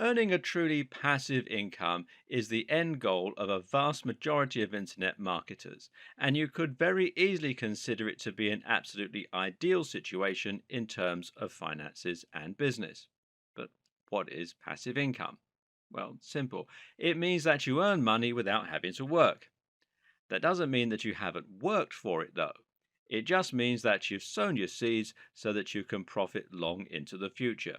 Earning a truly passive income is the end goal of a vast majority of internet marketers, and you could very easily consider it to be an absolutely ideal situation in terms of finances and business. But what is passive income? Well, simple. It means that you earn money without having to work. That doesn't mean that you haven't worked for it, though. It just means that you've sown your seeds so that you can profit long into the future.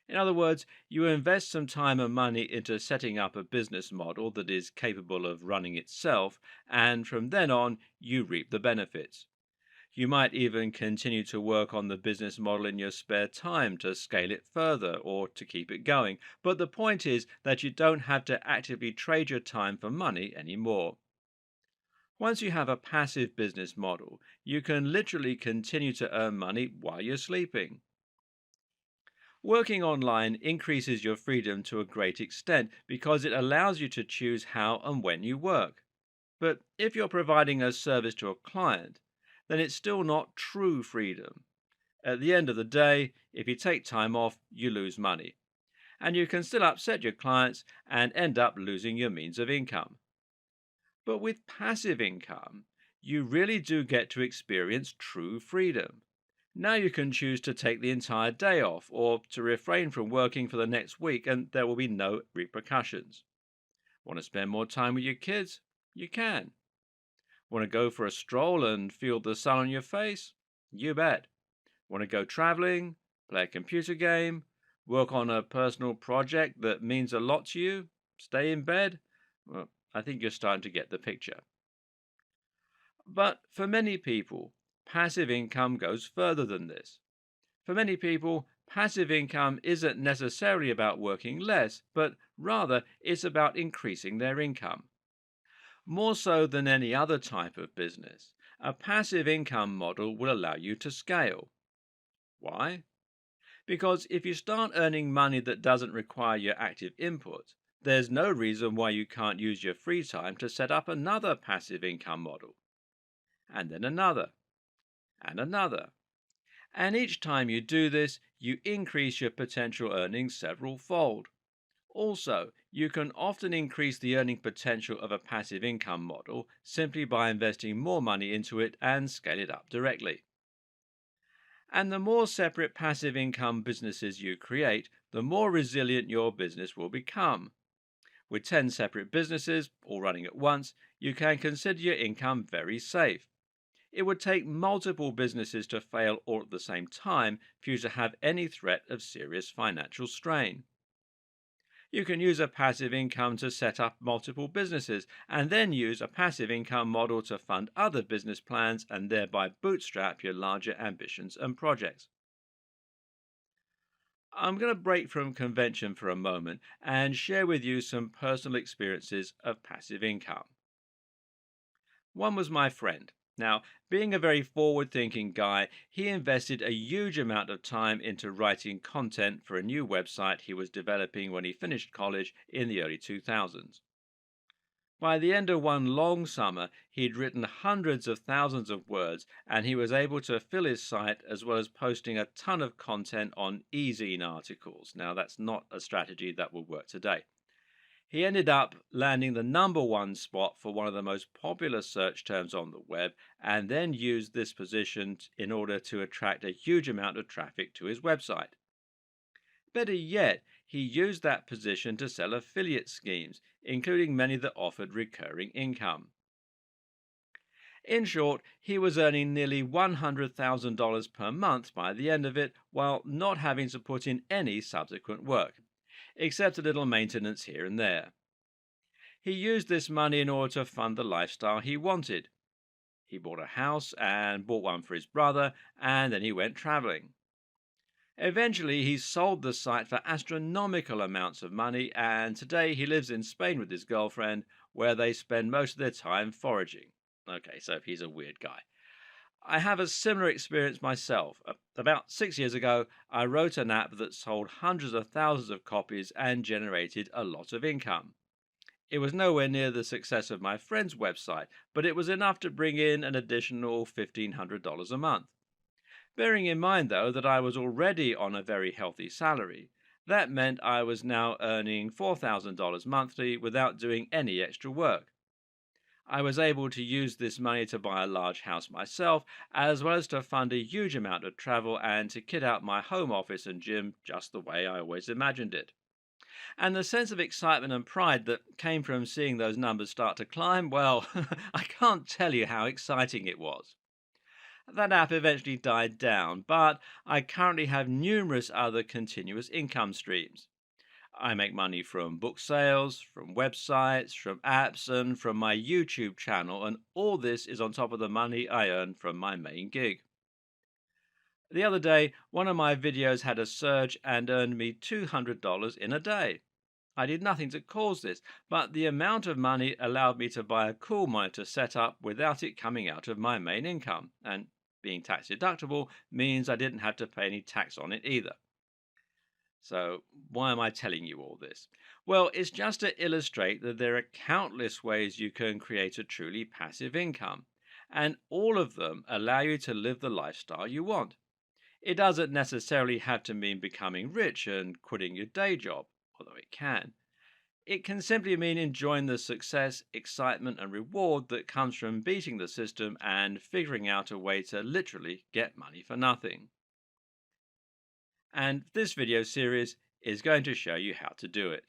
In other words, you invest some time and money into setting up a business model that is capable of running itself, and from then on, you reap the benefits. You might even continue to work on the business model in your spare time to scale it further or to keep it going. But the point is that you don't have to actively trade your time for money anymore. Once you have a passive business model, you can literally continue to earn money while you're sleeping. Working online increases your freedom to a great extent because it allows you to choose how and when you work. But if you're providing a service to a client, then it's still not true freedom. At the end of the day, if you take time off, you lose money. And you can still upset your clients and end up losing your means of income. But with passive income, you really do get to experience true freedom. Now you can choose to take the entire day off or to refrain from working for the next week, and there will be no repercussions. Want to spend more time with your kids? You can. Want to go for a stroll and feel the sun on your face? You bet. Want to go traveling, play a computer game, work on a personal project that means a lot to you, stay in bed? Well, I think you're starting to get the picture. But for many people, passive income goes further than this. For many people, passive income isn't necessarily about working less, but rather it's about increasing their income. More so than any other type of business, a passive income model will allow you to scale. Why? Because if you start earning money that doesn't require your active input, there's no reason why you can't use your free time to set up another passive income model, and then another, and another. And each time you do this, you increase your potential earnings several fold. Also, you can often increase the earning potential of a passive income model simply by investing more money into it and scale it up directly. And the more separate passive income businesses you create, the more resilient your business will become. With 10 separate businesses, all running at once, you can consider your income very safe. It would take multiple businesses to fail all at the same time for you to have any threat of serious financial strain. You can use a passive income to set up multiple businesses and then use a passive income model to fund other business plans and thereby bootstrap your larger ambitions and projects. I'm going to break from convention for a moment and share with you some personal experiences of passive income. One was my friend. Now, being a very forward thinking guy, he invested a huge amount of time into writing content for a new website he was developing when he finished college in the early 2000s. By the end of one long summer, he'd written hundreds of thousands of words, and he was able to fill his site as well as posting a ton of content on e-zine articles. Now, that's not a strategy that will work today. He ended up landing the number one spot for one of the most popular search terms on the web, and then used this position in order to attract a huge amount of traffic to his website. Better yet, he used that position to sell affiliate schemes, including many that offered recurring income. In short, he was earning nearly $100,000 per month by the end of it, while not having to put in any subsequent work, except a little maintenance here and there. He used this money in order to fund the lifestyle he wanted. He bought a house and bought one for his brother, and then he went traveling. Eventually, he sold the site for astronomical amounts of money, and today he lives in Spain with his girlfriend, where they spend most of their time foraging. Okay, so he's a weird guy. I have a similar experience myself. About 6 years ago, I wrote an app that sold hundreds of thousands of copies and generated a lot of income. It was nowhere near the success of my friend's website, but it was enough to bring in an additional $1,500 a month. Bearing in mind, though, that I was already on a very healthy salary, That meant I was now earning $4,000 monthly without doing any extra work. I was able to use this money to buy a large house myself, as well as to fund a huge amount of travel and to kit out my home office and gym just the way I always imagined it. And the sense of excitement and pride that came from seeing those numbers start to climb, well, I can't tell you how exciting it was. That app eventually died down, but I currently have numerous other continuous income streams. I make money from book sales, from websites, from apps, and from my YouTube channel, and all this is on top of the money I earn from my main gig. The other day, one of my videos had a surge and earned me $200 in a day. I did nothing to cause this, but the amount of money allowed me to buy a cool monitor setup without it coming out of my main income, and being tax deductible means I didn't have to pay any tax on it either. So, why am I telling you all this? Well, it's just to illustrate that there are countless ways you can create a truly passive income, and all of them allow you to live the lifestyle you want. It doesn't necessarily have to mean becoming rich and quitting your day job, although it can. It can simply mean enjoying the success, excitement, and reward that comes from beating the system and figuring out a way to literally get money for nothing. And this video series is going to show you how to do it.